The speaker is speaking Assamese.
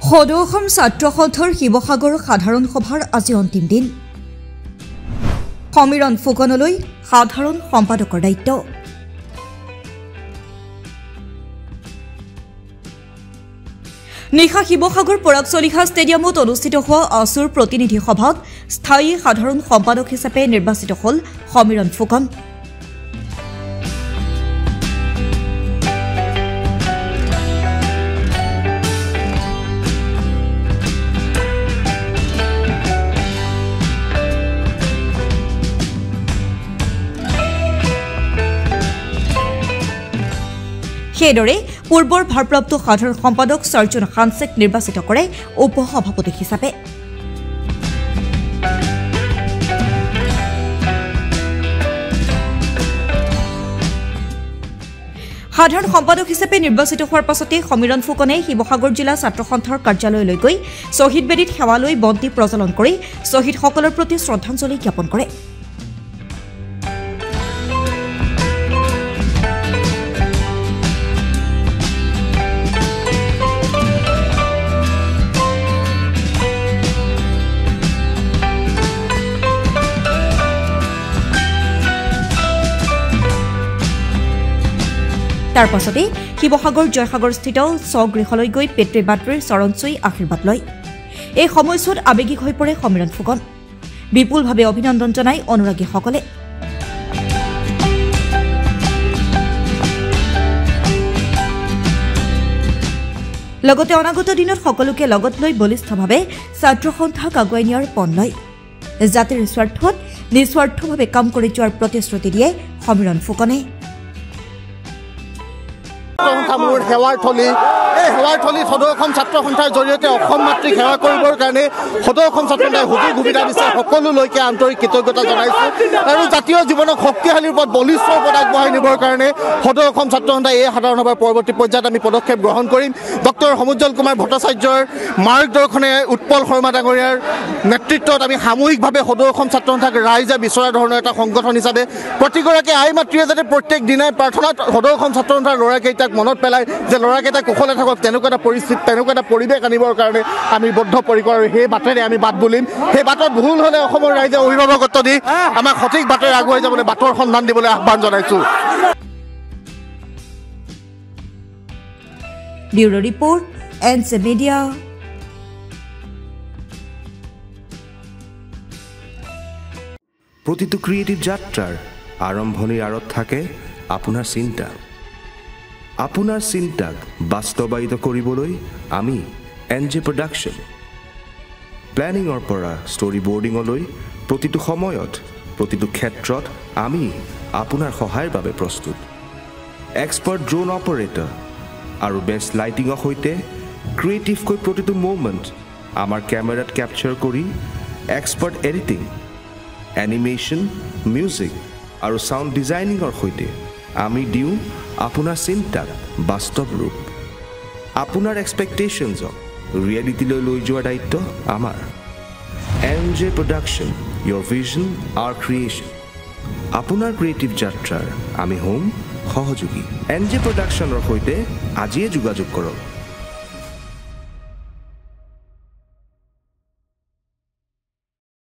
সদৌ অসম ছাত্ৰ সন্থাৰ শিৱসাগৰ সাধাৰণ সভাৰ আজি অন্তিম দিন। সমীৰণ ফুকনলৈ সাধাৰণ সম্পাদকৰ দায়িত্ব। নিশা শিৱসাগৰ পৰাগ চলিহা ষ্টেডিয়ামত অনুষ্ঠিত হোৱা আছুৰ প্ৰতিনিধি সভাত স্থায়ী সাধাৰণ সম্পাদক হিচাপে নিৰ্বাচিত হ'ল সমীৰণ ফুকন। সেইদৰে পূৰ্বৰ ভাৰপ্ৰাপ্ত সাধাৰণ সম্পাদক সৰ্জন হানছেক নিৰ্বাচিত কৰে উপসভাপতি হিচাপে। সাধাৰণ সম্পাদক হিচাপে নিৰ্বাচিত হোৱাৰ পাছতে সমীৰণ ফুকনে শিৱসাগৰ জিলা ছাত্ৰ সন্থাৰ কাৰ্যালয়লৈ গৈ শ্বহীদ বেদীত সেৱা লৈ বন্তি প্ৰজ্বলন কৰি শ্বহীদসকলৰ প্ৰতি শ্ৰদ্ধাঞ্জলি জ্ঞাপন কৰে। তাৰ পাছতে শিৱসাগৰ জয়সাগৰস্থিত স্বগৃহলৈ গৈ পিতৃ মাতৃৰ চৰণ চুই আশীৰ্বাদ লয়। এই সময়ছোৱাত আৱেগিক হৈ পৰে সমীৰণ ফুকন। বিপুলভাৱে অভিনন্দন জনায় অনুৰাগীসকলে। লগতে অনাগত দিনত সকলোকে লগত লৈ বলিষ্ঠভাৱে ছাত্ৰ সন্থাক আগুৱাই নিয়াৰ পণ লয়। জাতিৰ স্বাৰ্থত নিস্বাৰ্থভাৱে কাম কৰি যোৱাৰ প্ৰতিশ্ৰুতি দিয়ে সমীৰণ ফুকনে। মোৰ সেৱাৰ থলী এই সেৱাৰ থলীত সদৌ অসম ছাত্ৰ সন্থাৰ জৰিয়তে অসম মাতৃক সেৱা কৰিবৰ কাৰণে সদৌ অসম ছাত্ৰ সন্থাই সুযোগ সুবিধা দিছে। সকলোলৈকে আন্তৰিক কৃতজ্ঞতা জনাইছোঁ আৰু জাতীয় জীৱনক শক্তিশালীৰ ওপৰত বলিষ্ঠ ওপৰত আগবঢ়াই নিবৰ কাৰণে সদৌ অসম ছাত্ৰ সন্থাই এই সাধাৰণ সভাৰ পৰৱৰ্তী পৰ্যায়ত আমি পদক্ষেপ গ্ৰহণ কৰিম। ডক্টৰ সমুজ্জ্বল কুমাৰ ভট্টাচাৰ্যৰ মাৰ্গদৰ্শনে উৎপল শৰ্মা ডাঙৰীয়াৰ নেতৃত্বত আমি সামূহিকভাৱে সদৌ অসম ছাত্ৰ সন্থাক ৰাইজে বিচৰা ধৰণৰ এটা সংগঠন হিচাপে প্ৰতিগৰাকী আই মাতৃয়ে যাতে প্ৰত্যেক দিনাই প্ৰাৰ্থনাত সদৌ অসম ছাত্ৰ সন্থাৰ ল'ৰাকেইটাক মনত পেলাই যে ল'ৰাকেইটা কুশলে থাকক, তেনেকুৱা এটা পৰিস্থিতি তেনেকুৱা এটা পৰিৱেশ আনিবৰ কাৰণে আমি বদ্ধপৰিকৰ আৰু সেই বাটেৰে আমি বাট বুলিম। সেই বাটত ভুল হ'লে অসমৰ ৰাইজে অভিভাৱকত্ব দি আমাক সঠিক বাটেৰে আগুৱাই যাবলৈ বাটৰ সন্ধান দিবলৈ আহ্বান জনাইছোঁ। Bureau report inch media. প্ৰতিটো ক্ৰিয়েটিভ যাত্ৰাৰ আৰম্ভণিৰ আঁৰত থাকে আপোনাৰ চিন্তা। আপোনাৰ চিন্তাক বাস্তৱায়িত কৰিবলৈ আমি এনজে প্ৰডাকশ্যন। প্লেনিঙৰ পৰা ষ্টৰি বৰ্ডিঙলৈ প্ৰতিটো সময়ত প্ৰতিটো ক্ষেত্ৰত আমি আপোনাৰ সহায়ৰ বাবে প্ৰস্তুত। এক্সপাৰ্ট ড্ৰোন অপাৰেটৰ আৰু বেষ্ট লাইটিঙৰ সৈতে ক্ৰিয়েটিভকৈ প্ৰতিটো মুভমেণ্ট আমাৰ কেমেৰাত কেপচাৰ কৰি এক্সপাৰ্ট এডিটিং, এনিমেশ্যন, মিউজিক আৰু ছাউণ্ড ডিজাইনিঙৰ সৈতে আমি দিওঁ আপোনাৰ চিন্তাক বাস্তৱ ৰূপ। আপোনাৰ এক্সপেক্টেশ্যনছক ৰিয়েলিটিলৈ লৈ যোৱাৰ দায়িত্ব আমাৰ। এনজে প্ৰডাকশ্যন, ইয়ৰ ভিজন আৰ ক্ৰিয়েশ্যন। আপোনাৰ ক্ৰিয়েটিভ যাত্ৰাৰ আমি হ'ম সহযোগী। এনজে প্ৰডাকশ্যনৰ সৈতে আজিয়ে যোগাযোগ কৰক।